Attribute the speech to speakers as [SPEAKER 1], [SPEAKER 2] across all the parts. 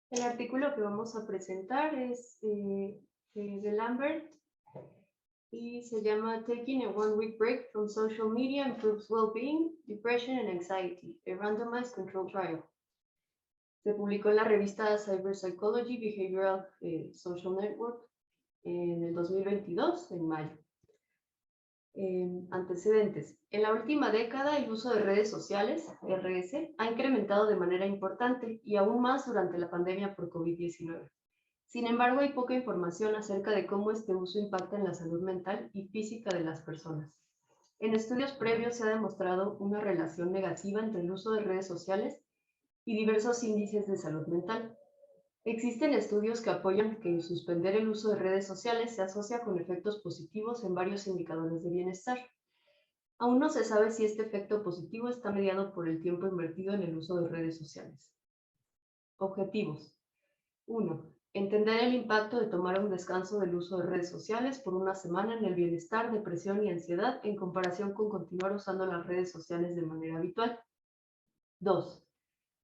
[SPEAKER 1] El artículo que vamos a presentar es de Lambert y se llama Taking a One-Week Break from Social Media Improves Well-Being, Depression and Anxiety, a Randomized Control Trial. Se publicó en la revista Cyber Psychology Behavioral Social Network en el 2022, en mayo. Antecedentes. En la última década, el uso de redes sociales, RS, ha incrementado de manera importante y aún más durante la pandemia por COVID-19. Sin embargo, hay poca información acerca de cómo este uso impacta en la salud mental y física de las personas. En estudios previos se ha demostrado una relación negativa entre el uso de redes sociales y diversos índices de salud mental. Existen estudios que apoyan que suspender el uso de redes sociales se asocia con efectos positivos en varios indicadores de bienestar. Aún no se sabe si este efecto positivo está mediado por el tiempo invertido en el uso de redes sociales. Objetivos. 1. Entender el impacto de tomar un descanso del uso de redes sociales por una semana en el bienestar, depresión y ansiedad en comparación con continuar usando las redes sociales de manera habitual. 2.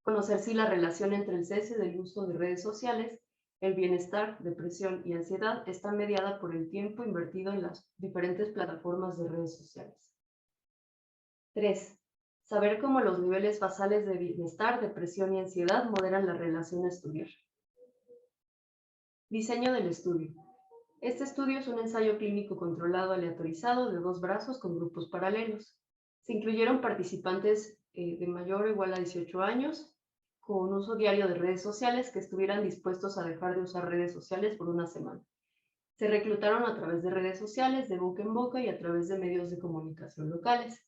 [SPEAKER 1] Conocer si la relación entre el cese del uso de redes sociales, el bienestar, depresión y ansiedad está mediada por el tiempo invertido en las diferentes plataformas de redes sociales. 3. Saber cómo los niveles basales de bienestar, depresión y ansiedad moderan la relación a estudiar. Diseño del estudio. Este estudio es un ensayo clínico controlado aleatorizado de 2 brazos con grupos paralelos. Se incluyeron participantes de mayor o igual a 18 años con uso diario de redes sociales que estuvieran dispuestos a dejar de usar redes sociales por una semana. Se reclutaron a través de redes sociales, de boca en boca y a través de medios de comunicación locales.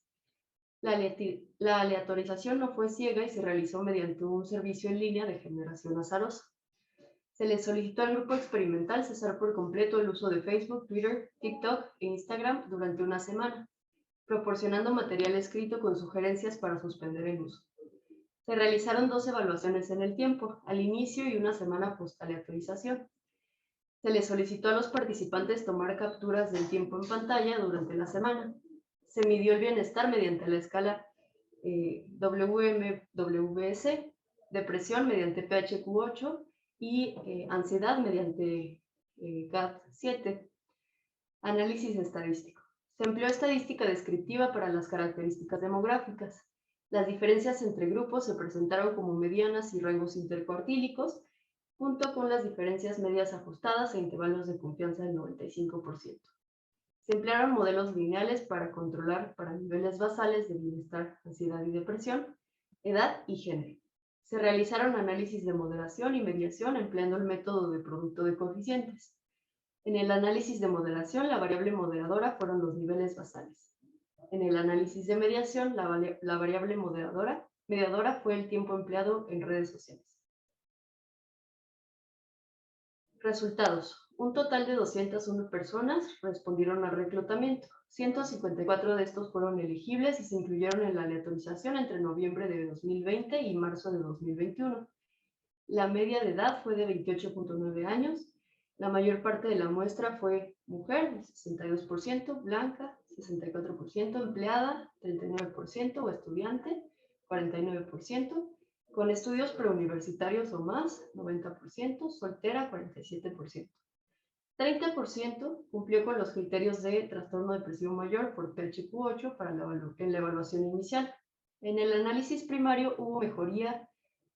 [SPEAKER 1] La aleatorización no fue ciega y se realizó mediante un servicio en línea de generación azarosa. Se le solicitó al grupo experimental cesar por completo el uso de Facebook, Twitter, TikTok e Instagram durante una semana, proporcionando material escrito con sugerencias para suspender el uso. Se realizaron 2 evaluaciones en el tiempo, al inicio y una semana post-aleatorización. Se les solicitó a los participantes tomar capturas del tiempo en pantalla durante la semana. Se midió el bienestar mediante la escala WMWS, depresión mediante PHQ-8 y ansiedad mediante GAD-7. Análisis estadístico. Se empleó estadística descriptiva para las características demográficas. Las diferencias entre grupos se presentaron como medianas y rangos intercuartílicos, junto con las diferencias medias ajustadas e intervalos de confianza del 95%. Se emplearon modelos lineales para controlar para niveles basales de bienestar, ansiedad y depresión, edad y género. Se realizaron análisis de moderación y mediación empleando el método de producto de coeficientes. En el análisis de moderación, la variable moderadora fueron los niveles basales. En el análisis de mediación, la variable mediadora fue el tiempo empleado en redes sociales. Resultados. Un total de 201 personas respondieron al reclutamiento. 154 de estos fueron elegibles y se incluyeron en la aleatorización entre noviembre de 2020 y marzo de 2021. La media de edad fue de 28.9 años. La mayor parte de la muestra fue mujer, 62%, blanca, 64%, empleada, 39% o estudiante, 49%, con estudios preuniversitarios o más, 90%, soltera, 47%. 30% cumplió con los criterios de trastorno depresivo mayor por PHQ-8 en la evaluación inicial. En el análisis primario hubo mejoría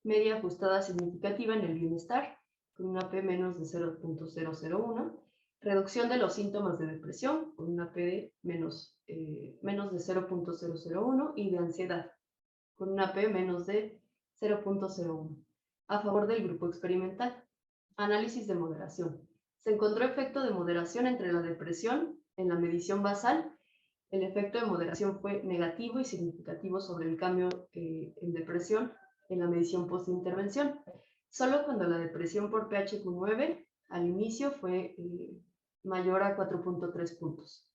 [SPEAKER 1] media ajustada significativa en el bienestar, con una P menos de 0.001, reducción de los síntomas de depresión, con una P menos de 0.001 y de ansiedad, con una P menos de 0.01, a favor del grupo experimental. Análisis de moderación. Se encontró efecto de moderación entre la depresión en la medición basal. El efecto de moderación fue negativo y significativo sobre el cambio en depresión en la medición postintervención. Solo cuando la depresión por PHQ-9 al inicio fue mayor a 4.3 puntos.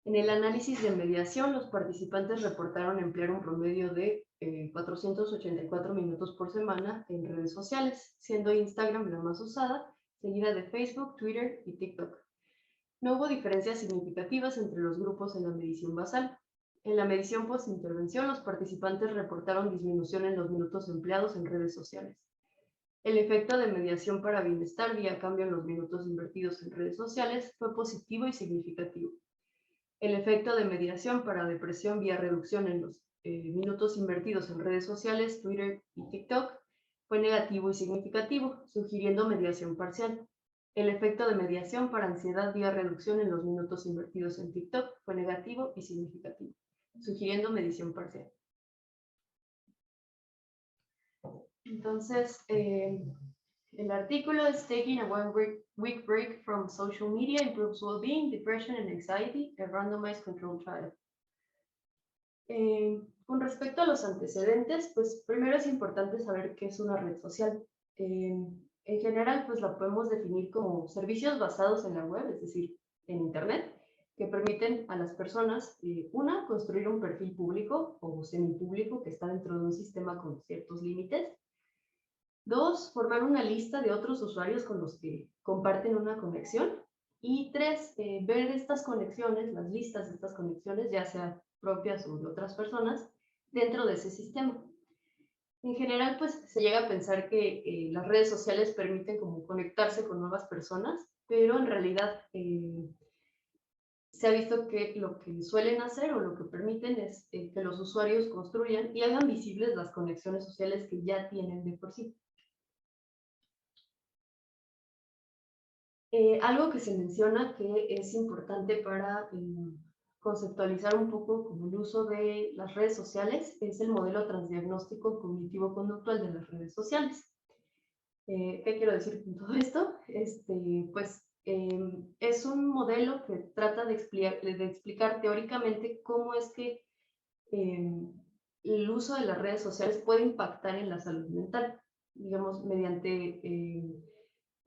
[SPEAKER 1] En el análisis de mediación, los participantes reportaron emplear un promedio de 484 minutos por semana en redes sociales, siendo Instagram la más usada, seguida de Facebook, Twitter y TikTok. No hubo diferencias significativas entre los grupos en la medición basal. En la medición postintervención, los participantes reportaron disminución en los minutos empleados en redes sociales. El efecto de mediación para bienestar vía cambio en los minutos invertidos en redes sociales fue positivo y significativo. El efecto de mediación para depresión vía reducción en los minutos invertidos en redes sociales, Twitter y TikTok, fue negativo y significativo, sugiriendo mediación parcial. El efecto de mediación para ansiedad vía reducción en los minutos invertidos en TikTok fue negativo y significativo, sugiriendo mediación parcial. Entonces, el artículo es Taking a one-week break from social media improves well-being, depression and anxiety, a randomized control trial. Con respecto a los antecedentes, pues primero es importante saber qué es una red social. En general, pues la podemos definir como servicios basados en la web, es decir, en Internet, que permiten a las personas, una, construir un perfil público o semipúblico que está dentro de un sistema con ciertos límites. Dos, formar una lista de otros usuarios con los que comparten una conexión. Y tres, ver estas conexiones, las listas de estas conexiones, ya sea propias o de otras personas, dentro de ese sistema. En general, pues se llega a pensar que las redes sociales permiten como conectarse con nuevas personas, pero en realidad se ha visto que lo que suelen hacer o lo que permiten es que los usuarios construyan y hagan visibles las conexiones sociales que ya tienen de por sí. Algo que se menciona que es importante para conceptualizar un poco como el uso de las redes sociales es el modelo transdiagnóstico cognitivo-conductual de las redes sociales. ¿Qué quiero decir con todo esto? Pues es un modelo que trata de explicar teóricamente cómo es que el uso de las redes sociales puede impactar en la salud mental, digamos, mediante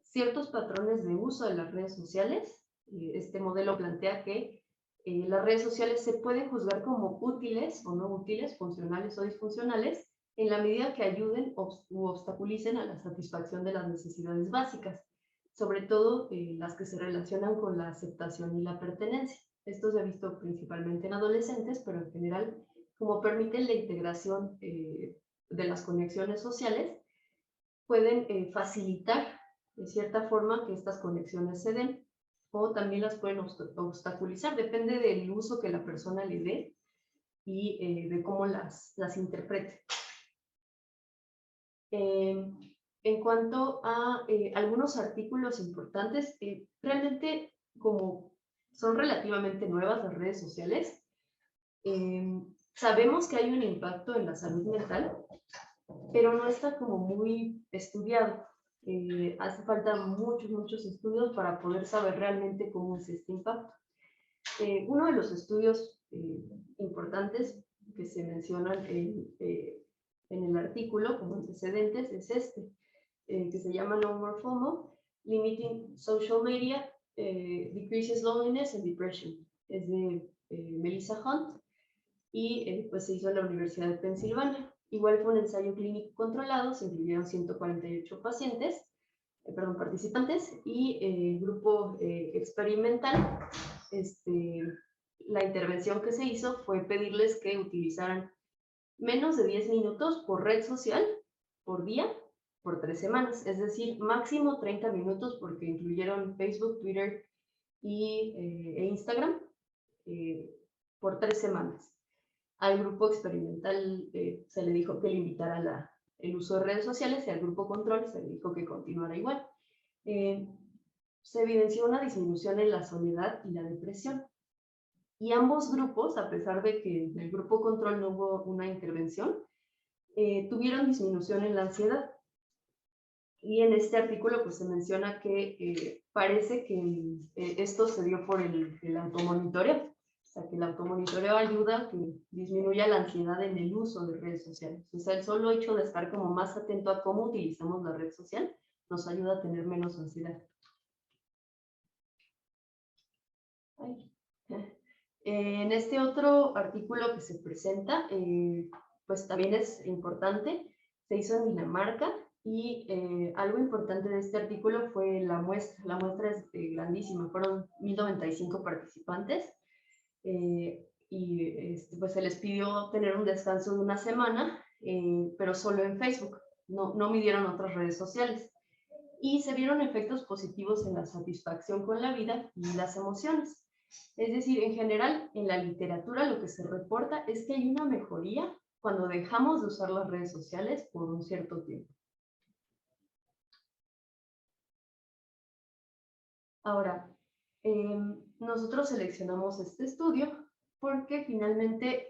[SPEAKER 1] ciertos patrones de uso de las redes sociales. Este modelo plantea que las redes sociales se pueden juzgar como útiles o no útiles, funcionales o disfuncionales, en la medida que ayuden u obstaculicen a la satisfacción de las necesidades básicas, sobre todo las que se relacionan con la aceptación y la pertenencia. Esto se ha visto principalmente en adolescentes, pero en general, como permiten la integración de las conexiones sociales, pueden facilitar de cierta forma que estas conexiones se den, o también las pueden obstaculizar, depende del uso que la persona le dé y de cómo las interprete. En cuanto a algunos artículos importantes, realmente como son relativamente nuevas las redes sociales, sabemos que hay un impacto en la salud mental, pero no está como muy estudiado. Hace falta muchos estudios para poder saber realmente cómo es este impacto. Uno de los estudios importantes que se mencionan en el artículo como antecedentes es que se llama No More FOMO, Limiting Social Media, Decreases Loneliness and Depression. Es de Melissa Hunt y pues se hizo en la Universidad de Pensilvania. Igual fue un ensayo clínico controlado, se incluyeron 148 participantes y el grupo experimental, la intervención que se hizo fue pedirles que utilizaran menos de 10 minutos por red social por día por 3 semanas, es decir, máximo 30 minutos porque incluyeron Facebook, Twitter e Instagram por 3 semanas. Al grupo experimental se le dijo que limitara el uso de redes sociales y al grupo control se le dijo que continuara igual. Se evidenció una disminución en la soledad y la depresión. Y ambos grupos, a pesar de que en el grupo control no hubo una intervención, tuvieron disminución en la ansiedad. Y en este artículo pues se menciona que parece que esto se dio por el automonitoreo. O sea, que el automonitoreo ayuda a que disminuya la ansiedad en el uso de redes sociales. O sea, el solo hecho de estar como más atento a cómo utilizamos la red social nos ayuda a tener menos ansiedad. En este otro artículo que se presenta, pues también es importante, se hizo en Dinamarca y algo importante de este artículo fue la muestra. La muestra es grandísima, fueron 1095 participantes. Y pues se les pidió tener un descanso de una semana, pero solo en Facebook. no midieron otras redes sociales. Y se vieron efectos positivos en la satisfacción con la vida y las emociones. Es decir, en general, en la literatura lo que se reporta es que hay una mejoría cuando dejamos de usar las redes sociales por un cierto tiempo. Ahora, nosotros seleccionamos este estudio porque finalmente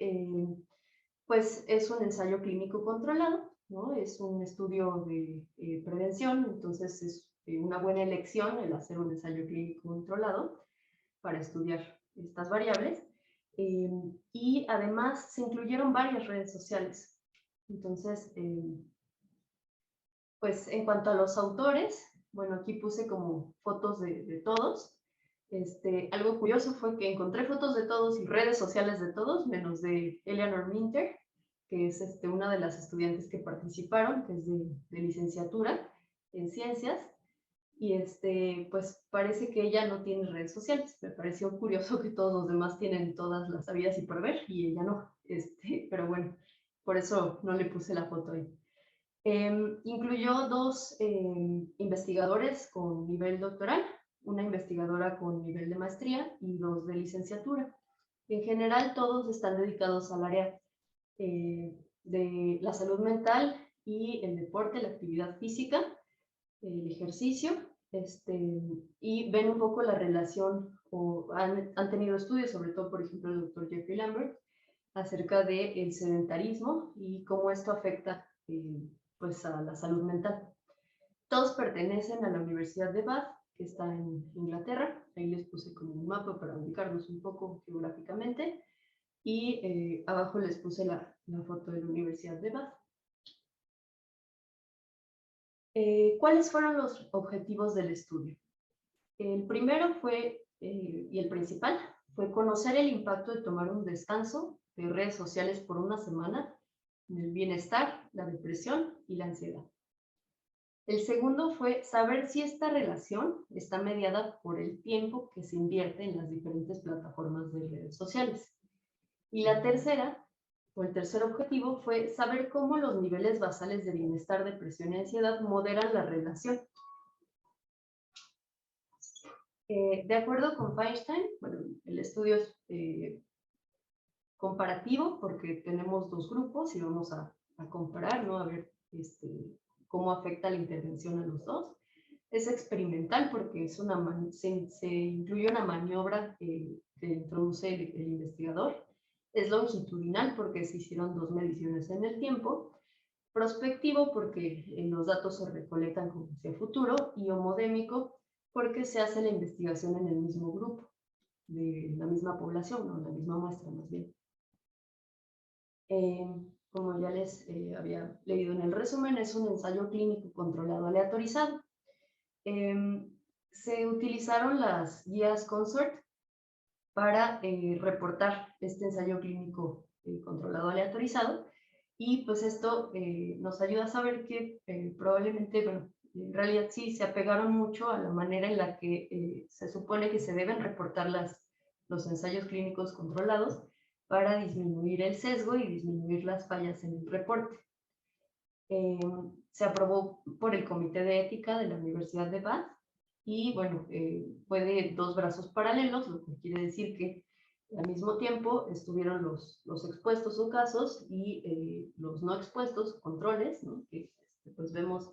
[SPEAKER 1] pues es un ensayo clínico controlado, ¿no? Es un estudio de prevención, entonces es una buena elección el hacer un ensayo clínico controlado para estudiar estas variables. Y además se incluyeron varias redes sociales. Entonces, pues en cuanto a los autores, bueno, aquí puse como fotos de todos. Algo curioso fue que encontré fotos de todos y redes sociales de todos, menos de Eleanor Minter, que es una de las estudiantes que participaron, que es de licenciatura en ciencias, y pues parece que ella no tiene redes sociales. Me pareció curioso que todos los demás tienen todas las habidas y por ver, y ella no. Pero bueno, por eso no le puse la foto ahí. Incluyó dos investigadores con nivel doctoral, una investigadora con nivel de maestría y dos de licenciatura. En general, todos están dedicados al área de la salud mental y el deporte, la actividad física, el ejercicio, y ven un poco la relación, o han tenido estudios, sobre todo, por ejemplo, el doctor Jeffrey Lambert, acerca del sedentarismo y cómo esto afecta pues a la salud mental. Todos pertenecen a la Universidad de Bath, que está en Inglaterra. Ahí les puse como un mapa para ubicarnos un poco geográficamente. Y abajo les puse la foto de la Universidad de Bath. ¿Cuáles fueron los objetivos del estudio? El primero fue, y el principal, fue conocer el impacto de tomar un descanso de redes sociales por una semana en el bienestar, la depresión y la ansiedad. El segundo fue saber si esta relación está mediada por el tiempo que se invierte en las diferentes plataformas de redes sociales. Y la tercera, o el tercer objetivo, fue saber cómo los niveles basales de bienestar, depresión y ansiedad moderan la relación. De acuerdo con Feinstein, bueno, el estudio es comparativo porque tenemos dos grupos y vamos a comparar, ¿no? A ver cómo afecta la intervención a los dos. Es experimental porque es se incluye una maniobra que introduce el investigador. Es longitudinal porque se hicieron dos mediciones en el tiempo. Prospectivo porque los datos se recolectan como hacia futuro. Y homodémico porque se hace la investigación en el mismo grupo, de la misma población, o la misma muestra más bien. Como ya les había leído en el resumen, es un ensayo clínico controlado aleatorizado. Se utilizaron las guías CONSORT para reportar este ensayo clínico controlado aleatorizado, y pues esto nos ayuda a saber que probablemente, bueno, en realidad sí se apegaron mucho a la manera en la que se supone que se deben reportar los ensayos clínicos controlados para disminuir el sesgo y disminuir las fallas en el reporte. Se aprobó por el Comité de Ética de la Universidad de Bath y, bueno, fue de dos brazos paralelos, lo que quiere decir que al mismo tiempo estuvieron los expuestos o casos y los no expuestos, controles, ¿no? Que pues vemos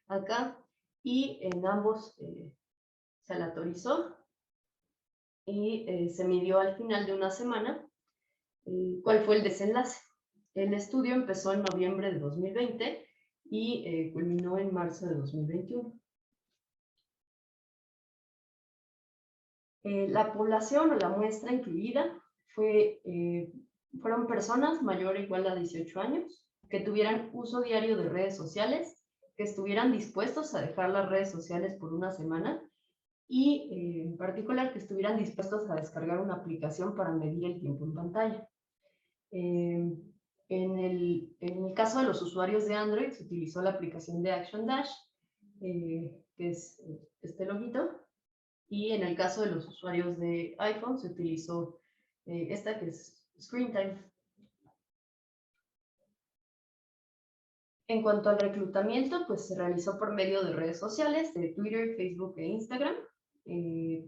[SPEAKER 1] acá, y en ambos se aleatorizó y se midió al final de una semana cuál fue el desenlace. El estudio empezó en noviembre de 2020 y culminó en marzo de 2021. La población o la muestra incluida fueron personas mayor o igual a 18 años, que tuvieran uso diario de redes sociales, que estuvieran dispuestos a dejar las redes sociales por una semana y en particular que estuvieran dispuestos a descargar una aplicación para medir el tiempo en pantalla. En el caso de los usuarios de Android se utilizó la aplicación de Action Dash, que es este loguito, y en el caso de los usuarios de iPhone se utilizó esta que es Screen Time. En cuanto al reclutamiento, pues se realizó por medio de redes sociales, de Twitter, Facebook e Instagram,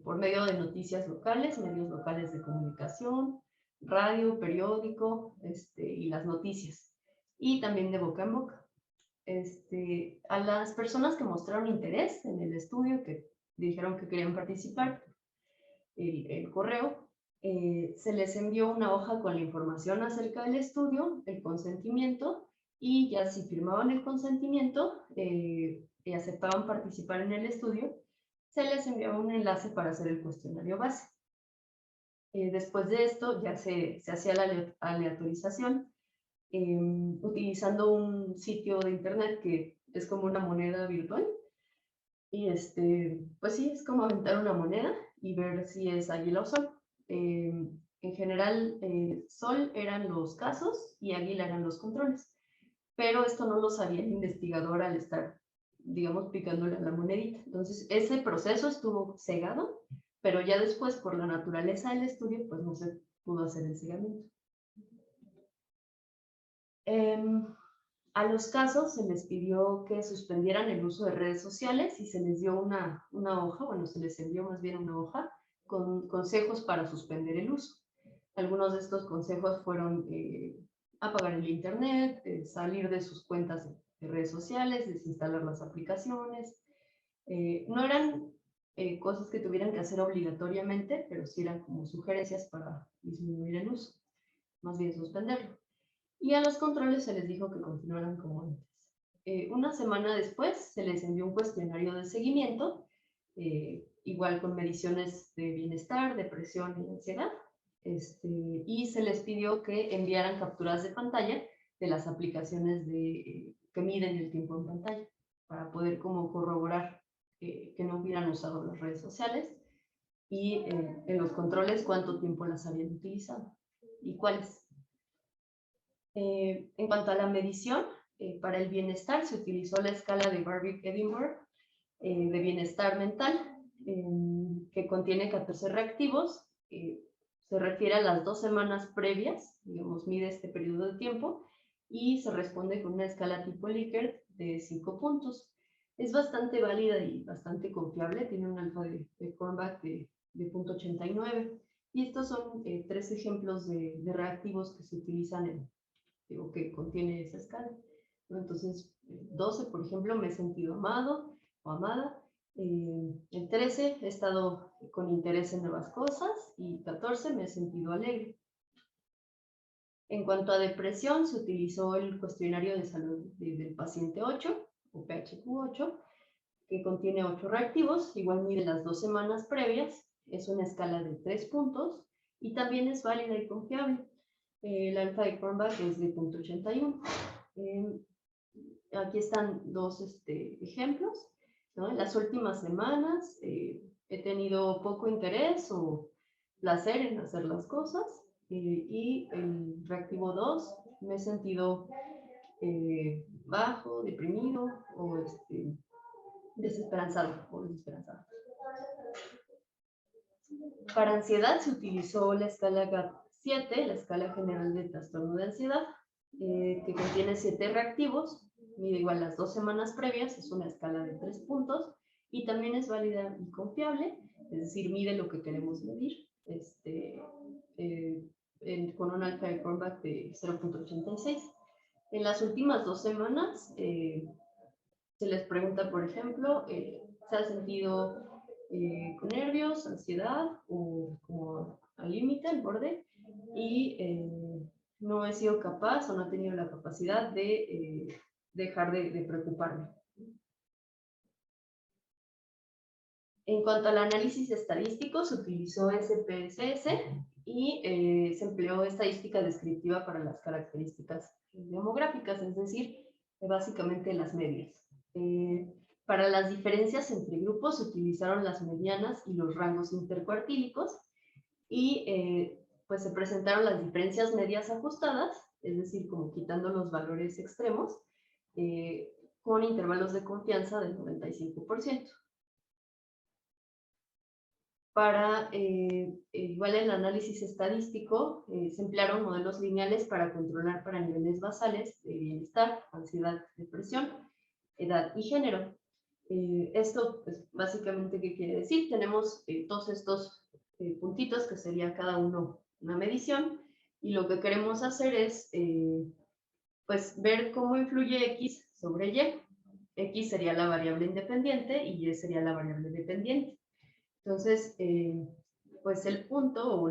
[SPEAKER 1] por medio de noticias locales, medios locales de comunicación, radio, periódico, y las noticias, y también de boca en boca. A las personas que mostraron interés en el estudio, que dijeron que querían participar, el correo, se les envió una hoja con la información acerca del estudio, el consentimiento, y ya si firmaban el consentimiento y aceptaban participar en el estudio, se les enviaba un enlace para hacer el cuestionario base. Después de esto ya se hacía la aleatorización utilizando un sitio de internet que es como una moneda virtual. Y pues sí, es como aventar una moneda y ver si es águila o sol. En general, sol eran los casos y águila eran los controles. Pero esto no lo sabía el investigador al estar, digamos, picándole a la monedita. Entonces, ese proceso estuvo cegado, pero ya después, por la naturaleza del estudio, pues no se pudo hacer el cegamiento. A los casos se les pidió que suspendieran el uso de redes sociales y se les dio una hoja, bueno, se les envió más bien una hoja con consejos para suspender el uso. Algunos de estos consejos fueron apagar el internet, salir de sus cuentas de redes sociales, desinstalar las aplicaciones. No eran cosas que tuvieran que hacer obligatoriamente, pero sí eran como sugerencias para disminuir el uso, más bien suspenderlo. Y a los controles se les dijo que continuaran como antes. Una semana después se les envió un cuestionario de seguimiento, igual con mediciones de bienestar, depresión y ansiedad, y se les pidió que enviaran capturas de pantalla de las aplicaciones que miden el tiempo en pantalla, para poder como corroborar que no hubieran usado las redes sociales y en los controles cuánto tiempo las habían utilizado y cuáles. En cuanto a la medición, para el bienestar se utilizó la escala de Barwick-Edinburgh de bienestar mental, que contiene 14 reactivos. Se refiere a las 2 semanas previas, digamos, mide este periodo de tiempo, y se responde con una escala tipo Likert de 5 puntos. Es bastante válida y bastante confiable, tiene un alfa de Cronbach de 0.89. Y estos son 3 ejemplos de reactivos que se utilizan o que contiene esa escala. Entonces, 12, por ejemplo, me he sentido amado o amada. El 13, he estado con interés en nuevas cosas. Y 14, me he sentido alegre. En cuanto a depresión, se utilizó el cuestionario de salud del paciente 8, o PHQ-8, que contiene 8 reactivos, igual mide las 2 semanas previas, es una escala de 3 puntos y también es válida y confiable. El alfa de Cronbach es de 0.81. Aquí están dos ejemplos, ¿no? En las últimas semanas he tenido poco interés o placer en hacer las cosas, y el reactivo 2, me he sentido bajo, deprimido o desesperanzado o desesperanzado. Para ansiedad se utilizó la escala GAP-7, la escala general de trastorno de ansiedad, que contiene 7 reactivos, mide igual las 2 semanas previas, es una escala de 3 puntos y también es válida y confiable, es decir, mide lo que queremos medir, con un alfa de Cronbach de 0.86. En las últimas 2 semanas se les pregunta, por ejemplo, ¿se ha sentido con nervios, ansiedad o como al límite, al borde? Y no he sido capaz o no he tenido la capacidad de dejar de preocuparme. En cuanto al análisis estadístico, se utilizó SPSS y se empleó estadística descriptiva para las características demográficas, es decir, básicamente las medias. Para las diferencias entre grupos se utilizaron las medianas y los rangos intercuartílicos y pues se presentaron las diferencias medias ajustadas, es decir, como quitando los valores extremos, con intervalos de confianza del 95%. Para, igual el análisis estadístico, se emplearon modelos lineales para controlar para niveles basales de bienestar, ansiedad, depresión, edad y género. Esto, pues, básicamente, ¿qué quiere decir? Tenemos todos estos puntitos, que sería cada uno una medición, y lo que queremos hacer es, pues, ver cómo influye X sobre Y. X sería la variable independiente y Y sería la variable dependiente. Entonces, pues el punto o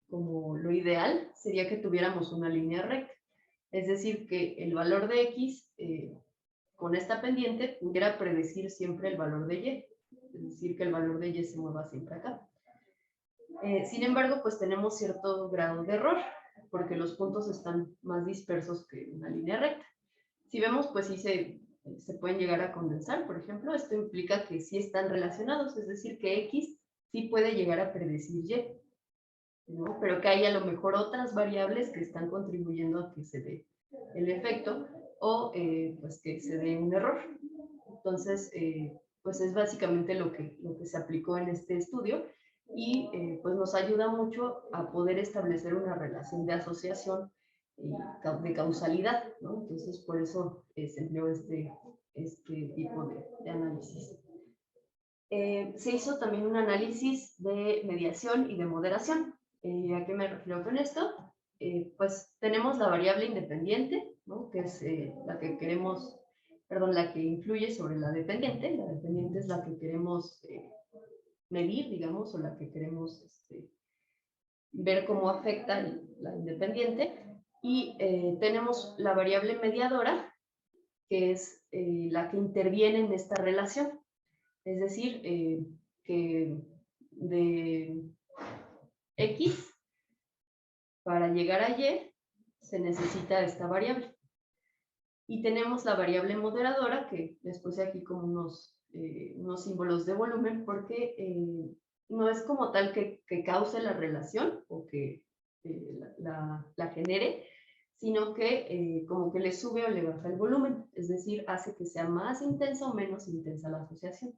[SPEAKER 1] como lo ideal sería que tuviéramos una línea recta. Es decir, que el valor de X con esta pendiente pudiera predecir siempre el valor de Y. Es decir, que el valor de Y se mueva siempre acá. Sin embargo, pues tenemos cierto grado de error, porque los puntos están más dispersos que una línea recta. Si vemos, pues sí se pueden llegar a condensar, por ejemplo. Esto implica que sí están relacionados, es decir, que X sí puede llegar a predecir Y, ¿no? Pero que hay a lo mejor otras variables que están contribuyendo a que se dé el efecto o pues que se dé un error. Entonces, pues es básicamente lo que se aplicó en este estudio y pues nos ayuda mucho a poder establecer una relación de asociación de causalidad, ¿no? Entonces, por eso se empleó este tipo de análisis. Se hizo también un análisis de mediación y de moderación. ¿A qué me refiero con esto? Pues tenemos la variable independiente, ¿no? Que es la que queremos, perdón, la que influye sobre la dependiente. La dependiente es la que queremos medir, digamos, o la que queremos ver cómo afecta la independiente. Y tenemos la variable mediadora, que es la que interviene en esta relación. Es decir, que de X, para llegar a Y, se necesita esta variable. Y tenemos la variable moderadora, que les puse aquí como unos símbolos de volumen, porque no es como tal que cause la relación o que la genere, sino que como que le sube o le baja el volumen, es decir, hace que sea más intensa o menos intensa la asociación.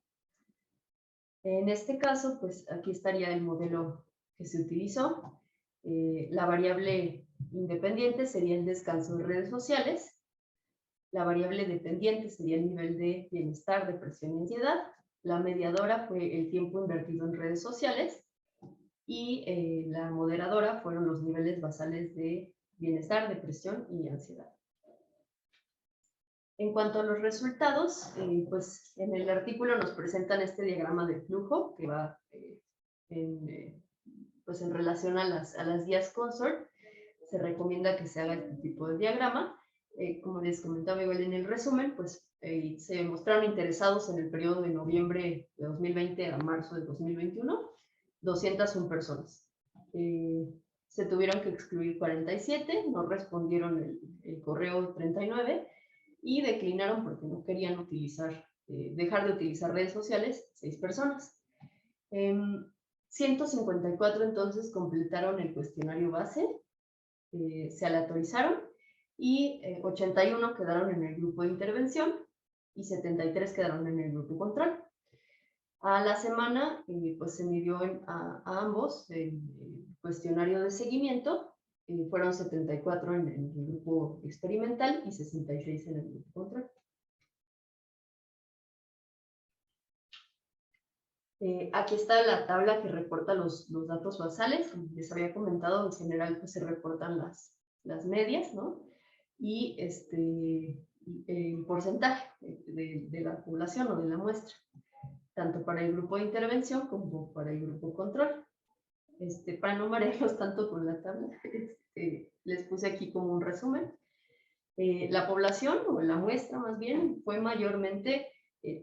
[SPEAKER 1] En este caso, pues aquí estaría el modelo que se utilizó. La variable independiente sería el descanso de redes sociales. La variable dependiente sería el nivel de bienestar, depresión y ansiedad. La mediadora fue el tiempo invertido en redes sociales. Y la moderadora fueron los niveles basales de bienestar, depresión y ansiedad. En cuanto a los resultados, pues en el artículo nos presentan este diagrama de flujo que va pues en relación a las guías Consort. Se recomienda que se haga este tipo de diagrama. Como les comentaba igual en el resumen, pues se mostraron interesados en el periodo de noviembre de 2020 a marzo de 2021, 201 personas. Se tuvieron que excluir 47, no respondieron el correo 39 y declinaron porque no querían dejar de utilizar redes sociales 6 personas. 154 entonces completaron el cuestionario base, se aleatorizaron y 81 quedaron en el grupo de intervención y 73 quedaron en el grupo control. A la semana, pues se midió a ambos el cuestionario de seguimiento. Fueron 74 en el grupo experimental y 66 en el grupo control. Aquí está la tabla que reporta los datos basales. Como les había comentado, en general pues, se reportan las medias, ¿no? Y el porcentaje de la población o de la muestra, tanto para el grupo de intervención como para el grupo control. Para no marearlos tanto con la tabla, les puse aquí como un resumen. La población, o la muestra más bien, fue mayormente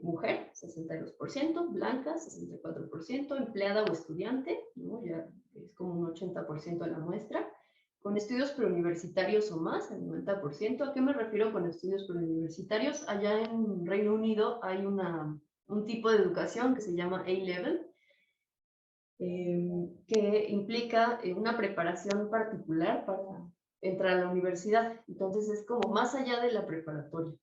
[SPEAKER 1] mujer, 62%, blanca, 64%, empleada o estudiante, ¿no? Ya es como un 80% de la muestra, con estudios preuniversitarios o más, el 90%. ¿A qué me refiero con estudios preuniversitarios? Allá en Reino Unido hay un tipo de educación que se llama A-Level, que implica una preparación particular para entrar a la universidad. Entonces es como más allá de la preparatoria.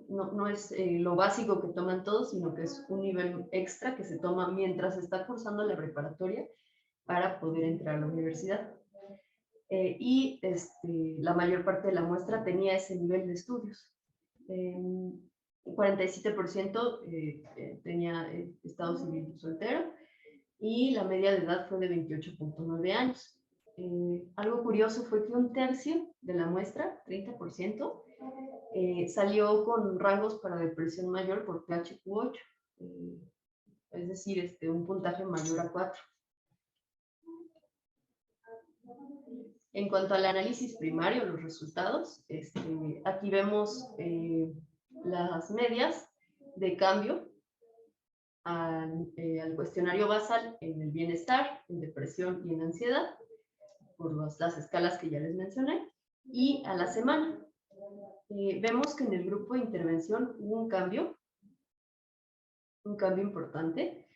[SPEAKER 1] no es lo básico que toman todos, sino que es un nivel extra que se toma mientras se está cursando la preparatoria para poder entrar a la universidad. La mayor parte de la muestra tenía ese nivel de estudios. 47% tenía estado civil soltero y la media de edad fue de 28.9 años. Algo curioso fue que un tercio de la muestra, 30%, salió con rangos para depresión mayor por PHQ-8, es decir, un puntaje mayor a 4. En cuanto al análisis primario, los resultados, aquí vemos las medias de cambio al cuestionario basal en el bienestar, en depresión y en ansiedad, por las escalas que ya les mencioné, y a la semana. Vemos que en el grupo de intervención hubo un cambio importante,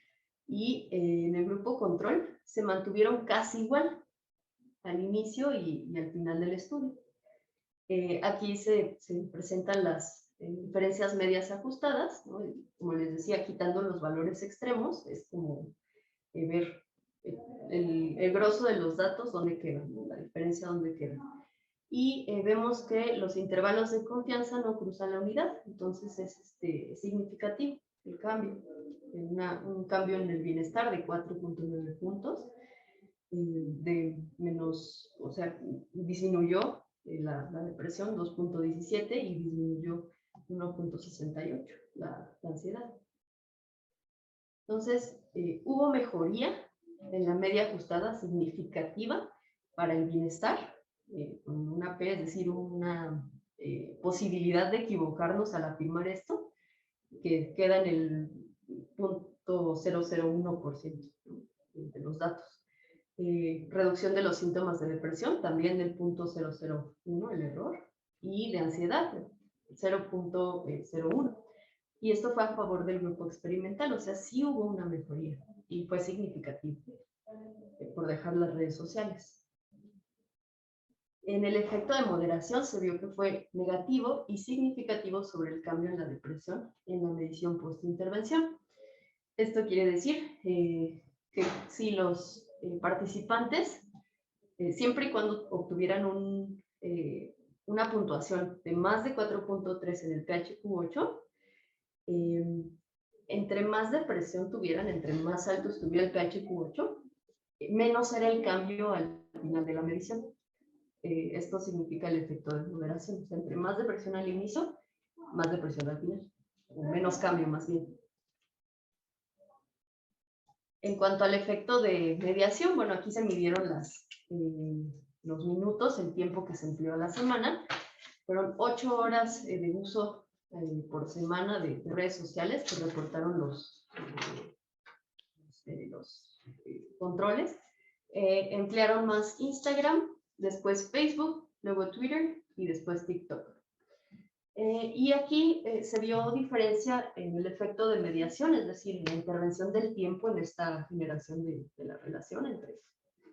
[SPEAKER 1] y en el grupo control se mantuvieron casi igual al inicio y al final del estudio. Aquí se presentan las diferencias medias ajustadas, ¿no? Como les decía, quitando los valores extremos, es como ver el grosso de los datos, dónde quedan, ¿no? La diferencia dónde queda. Y vemos que los intervalos de confianza no cruzan la unidad, entonces es significativo el cambio. Un cambio en el bienestar de 4.9 puntos, de menos, o sea, disminuyó la depresión 2.17 y disminuyó 1.68 la ansiedad. Entonces, hubo mejoría en la media ajustada significativa para el bienestar, con una P, es decir, una posibilidad de equivocarnos al afirmar esto, que queda en el 0.001% de los datos. Reducción de los síntomas de depresión, también del 0.001, el error, y de ansiedad, 0.01. Y esto fue a favor del grupo experimental, o sea, sí hubo una mejoría y fue significativo, por dejar las redes sociales. En el efecto de moderación se vio que fue negativo y significativo sobre el cambio en la depresión en la medición post-intervención. Esto quiere decir que si los participantes, siempre y cuando obtuvieran una puntuación de más de 4.3 en el PHQ-8, entre más depresión tuvieran, entre más alto estuviera el PHQ-8, menos era el cambio al final de la medición. Esto significa el efecto de moderación. O sea, entre más depresión al inicio, más depresión al final, o menos cambio más bien. En cuanto al efecto de mediación, bueno, aquí se midieron los minutos, el tiempo que se empleó a la semana. Fueron 8 horas de uso por semana de redes sociales que reportaron los controles. Emplearon más Instagram, después Facebook, luego Twitter y después TikTok. Y aquí se vio diferencia en el efecto de mediación, es decir, la intervención del tiempo en esta generación de la relación entre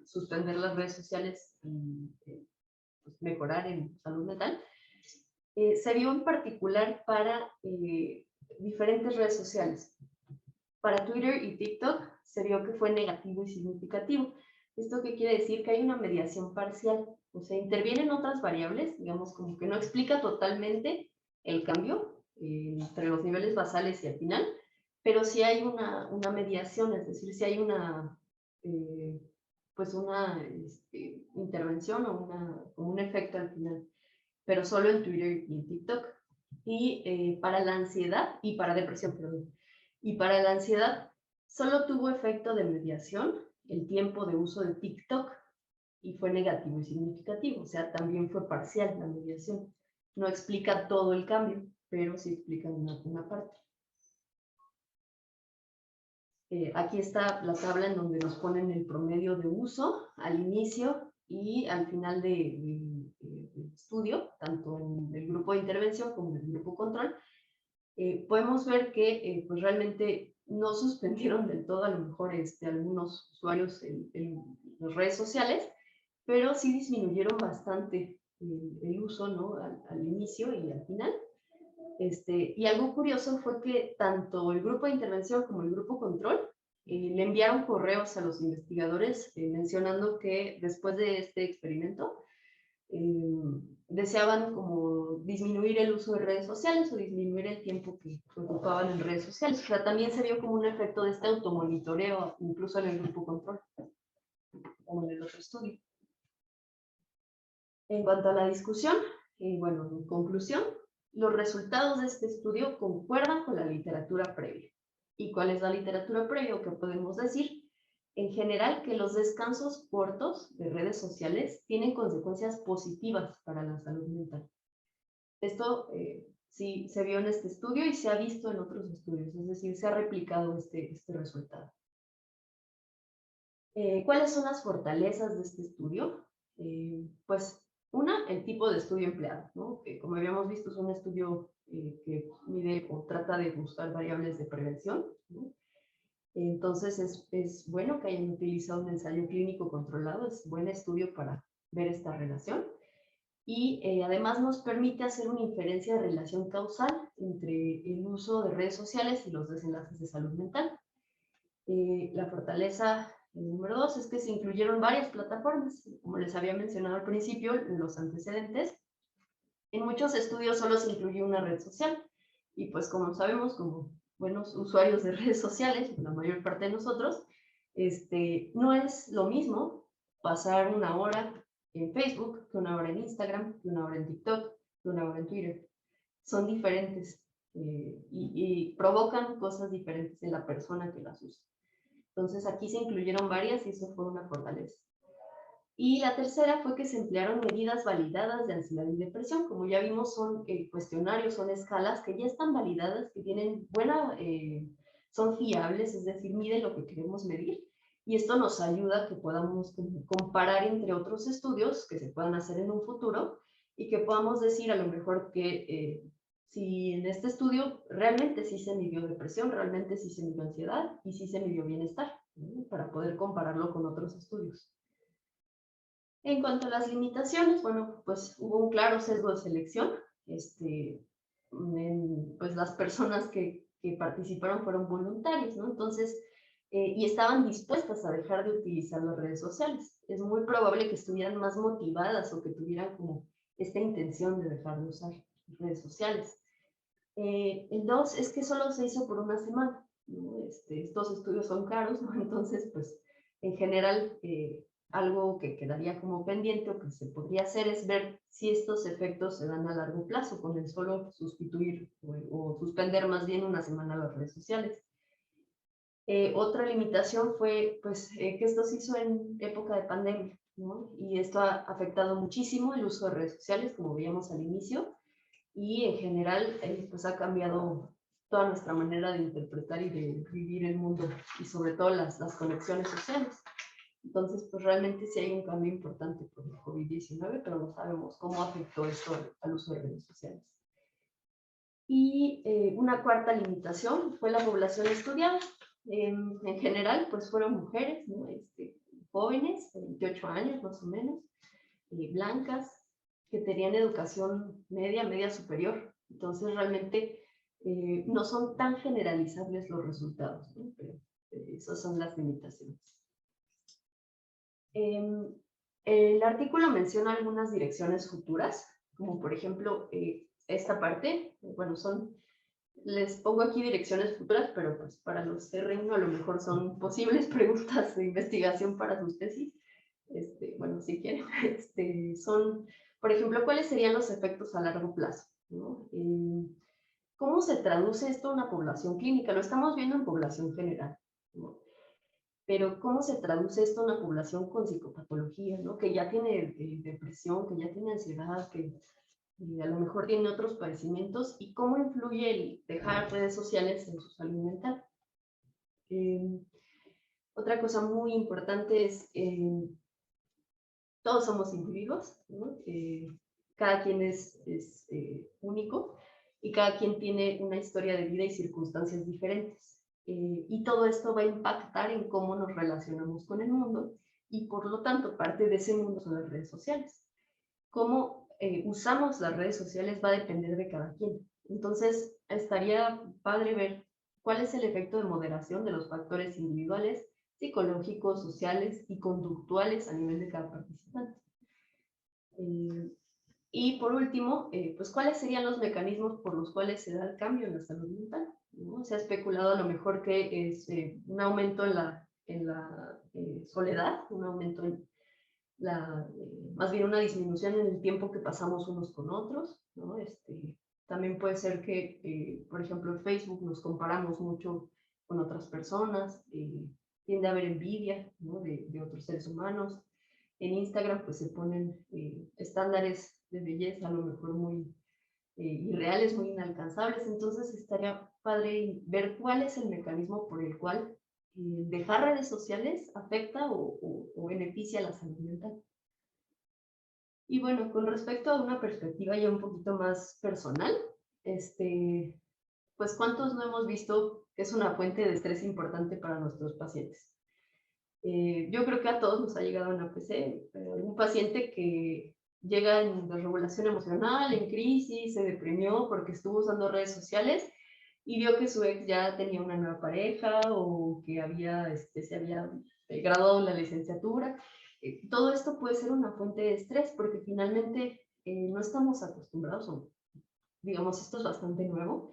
[SPEAKER 1] suspender las redes sociales y pues, mejorar en salud mental. Se vio en particular para diferentes redes sociales. Para Twitter y TikTok se vio que fue negativo y significativo. ¿Esto qué quiere decir? Que hay una mediación parcial, o sea, intervienen otras variables, digamos, como que no explica totalmente el cambio entre los niveles basales y al final, pero sí hay una mediación, es decir, sí hay una intervención o un efecto al final, pero solo en Twitter y en TikTok. Y para la ansiedad, y para depresión, perdón, y para la ansiedad solo tuvo efecto de mediación el tiempo de uso de TikTok y fue negativo y significativo, o sea, también fue parcial la mediación. No explica todo el cambio, pero sí explica una parte. Aquí está la tabla en donde nos ponen el promedio de uso al inicio y al final del estudio, tanto en el grupo de intervención como en el grupo control. Podemos ver que pues realmente no suspendieron del todo, a lo mejor algunos usuarios en las redes sociales, pero sí disminuyeron bastante el uso, ¿no? al inicio y al final. Y algo curioso fue que tanto el grupo de intervención como el grupo control le enviaron correos a los investigadores mencionando que después de este experimento deseaban como disminuir el uso de redes sociales o disminuir el tiempo que ocupaban en redes sociales. O sea, también se vio como un efecto de este automonitoreo, incluso en el grupo control, como en el otro estudio. En cuanto a la discusión, bueno, en conclusión, los resultados de este estudio concuerdan con la literatura previa. ¿Y cuál es la literatura previa? ¿O qué podemos decir? En general, que los descansos cortos de redes sociales tienen consecuencias positivas para la salud mental. Esto sí se vio en este estudio y se ha visto en otros estudios, es decir, se ha replicado este resultado. ¿Cuáles son las fortalezas de este estudio? Pues una, el tipo de estudio empleado, ¿no? Que como habíamos visto es un estudio que mide o trata de buscar variables de prevención, ¿no? Entonces es bueno que hayan utilizado un ensayo clínico controlado, es buen estudio para ver esta relación. Y además nos permite hacer una inferencia de relación causal entre el uso de redes sociales y los desenlaces de salud mental. La fortaleza número 2 es que se incluyeron varias plataformas, como les había mencionado al principio en los antecedentes. En muchos estudios solo se incluyó una red social y pues como sabemos, como buenos usuarios de redes sociales, la mayor parte de nosotros, no es lo mismo pasar una hora en Facebook que una hora en Instagram, que una hora en TikTok, que una hora en Twitter. Son diferentes y provocan cosas diferentes en la persona que las usa. Entonces aquí se incluyeron varias y eso fue una fortaleza. Y la tercera fue que se emplearon medidas validadas de ansiedad y depresión. Como ya vimos, son cuestionarios, son escalas que ya están validadas, que tienen son fiables, es decir, miden lo que queremos medir. Y esto nos ayuda a que podamos comparar entre otros estudios que se puedan hacer en un futuro y que podamos decir a lo mejor que si en este estudio realmente sí se midió depresión, realmente sí se midió ansiedad y sí se midió bienestar, ¿no? Para poder compararlo con otros estudios. En cuanto a las limitaciones, bueno, pues hubo un claro sesgo de selección. Pues las personas que participaron fueron voluntarios, ¿no? Entonces, y estaban dispuestas a dejar de utilizar las redes sociales. Es muy probable que estuvieran más motivadas o que tuvieran como esta intención de dejar de usar redes sociales. El 2 es que solo se hizo por una semana, ¿no? Estos estudios son caros, ¿no? Entonces, pues, en general, algo que quedaría como pendiente o que se podría hacer es ver si estos efectos se dan a largo plazo con el solo sustituir o suspender más bien una semana las redes sociales. Otra limitación fue pues, que esto se hizo en época de pandemia, ¿no? Y esto ha afectado muchísimo el uso de redes sociales, como veíamos al inicio, y en general pues ha cambiado toda nuestra manera de interpretar y de vivir el mundo y sobre todo las conexiones sociales. Entonces, pues realmente sí hay un cambio importante por el COVID-19, pero no sabemos cómo afectó esto al uso de redes sociales. Y una cuarta limitación fue la población estudiada. En general, pues fueron mujeres, ¿no? Jóvenes, de 28 años más o menos, blancas, que tenían educación media superior. Entonces, realmente no son tan generalizables los resultados, ¿no? Pero esas son las limitaciones. El artículo menciona algunas direcciones futuras, como por ejemplo esta parte, bueno, les pongo aquí direcciones futuras, pero pues para los R1 a lo mejor son posibles preguntas de investigación para sus tesis. Bueno, si quieren, son, por ejemplo, ¿cuáles serían los efectos a largo plazo? ¿No? ¿Cómo se traduce esto a una población clínica? Lo estamos viendo en población general, ¿no? Pero ¿cómo se traduce esto a una población con psicopatología, ¿no? Que ya tiene depresión, que ya tiene ansiedad, que a lo mejor tiene otros padecimientos, y cómo influye el dejar redes sociales en su salud mental? Otra cosa muy importante es, todos somos individuos, ¿no? Cada quien es único y cada quien tiene una historia de vida y circunstancias diferentes. Y todo esto va a impactar en cómo nos relacionamos con el mundo y por lo tanto parte de ese mundo son las redes sociales. Cómo usamos las redes sociales va a depender de cada quien. Entonces, estaría padre ver cuál es el efecto de moderación de los factores individuales, psicológicos, sociales y conductuales a nivel de cada participante. Y por último, pues cuáles serían los mecanismos por los cuales se da el cambio en la salud mental, ¿no? Se ha especulado a lo mejor que es un aumento en la soledad, un aumento en más bien una disminución en el tiempo que pasamos unos con otros, ¿no? También puede ser que, por ejemplo, en Facebook nos comparamos mucho con otras personas, tiende a haber envidia, ¿no? de otros seres humanos. En Instagram pues se ponen estándares de belleza a lo mejor muy irreales, muy inalcanzables, entonces estaría padre ver cuál es el mecanismo por el cual dejar redes sociales afecta o beneficia la salud mental. Y bueno, con respecto a una perspectiva ya un poquito más personal, pues ¿cuántos no hemos visto que es una fuente de estrés importante para nuestros pacientes? Yo creo que a todos nos ha llegado una PC, un paciente que llega en desregulación emocional, en crisis, se deprimió porque estuvo usando redes sociales y vio que su ex ya tenía una nueva pareja o que se había graduado en la licenciatura. Todo esto puede ser una fuente de estrés porque finalmente no estamos acostumbrados, o digamos, esto es bastante nuevo.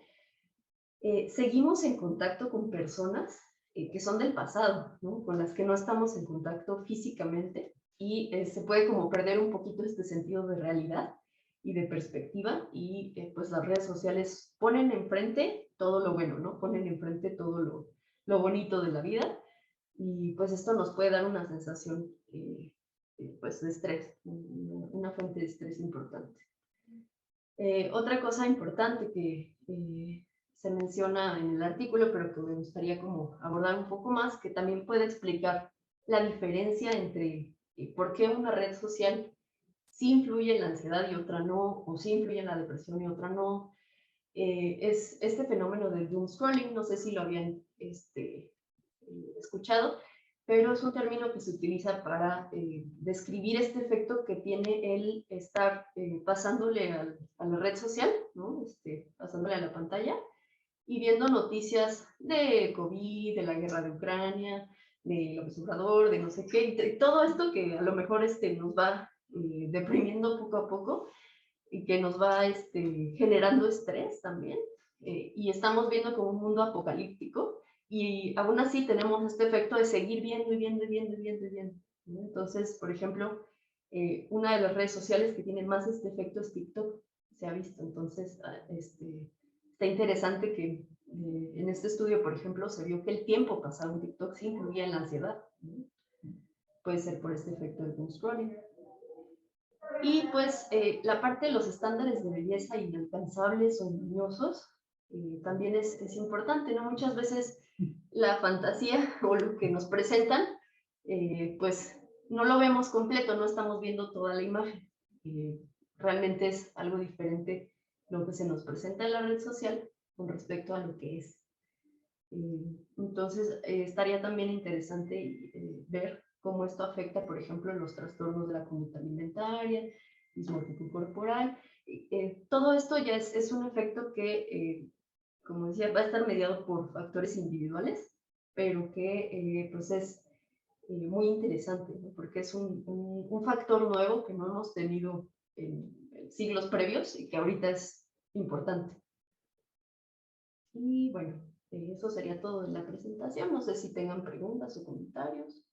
[SPEAKER 1] Seguimos en contacto con personas que son del pasado, ¿no? Con las que no estamos en contacto físicamente y se puede como perder un poquito este sentido de realidad y de perspectiva y pues las redes sociales ponen enfrente todo lo bueno, ¿no? Ponen enfrente todo lo bonito de la vida y pues esto nos puede dar una sensación pues de estrés, una fuente de estrés importante. Otra cosa importante que se menciona en el artículo, pero que me gustaría como abordar un poco más, que también puede explicar la diferencia entre por qué una red social sí influye en la ansiedad y otra no, o sí influye en la depresión y otra no, es este fenómeno del doom scrolling, no sé si lo habían escuchado, pero es un término que se utiliza para describir este efecto que tiene el estar pasándole a la red social, ¿no? Pasándole a la pantalla y viendo noticias de COVID, de la guerra de Ucrania, de López Obrador, de no sé qué, de todo esto que a lo mejor nos va deprimiendo poco a poco y que nos va generando estrés también. Y estamos viendo como un mundo apocalíptico y aún así tenemos este efecto de seguir viendo y viendo y viendo y viendo y viendo, ¿no? Entonces, por ejemplo, una de las redes sociales que tiene más este efecto es TikTok, se ha visto. Entonces, está interesante que en este estudio, por ejemplo, se vio que el tiempo pasado en TikTok sí influía en la ansiedad, ¿no? Puede ser por este efecto del doom scrolling. Y pues la parte de los estándares de belleza inalcanzables o engañosos también es importante, ¿no? Muchas veces la fantasía o lo que nos presentan, pues no lo vemos completo, no estamos viendo toda la imagen. Realmente es algo diferente lo que se nos presenta en la red social con respecto a lo que es. Entonces, estaría también interesante ver cómo esto afecta, por ejemplo, los trastornos de la conducta alimentaria, dismorfismo corporal. Todo esto ya es un efecto que, como decía, va a estar mediado por factores individuales, pero que pues es muy interesante, ¿no? Porque es un factor nuevo que no hemos tenido en siglos previos y que ahorita es importante. Y bueno, eso sería todo en la presentación. No sé si tengan preguntas o comentarios.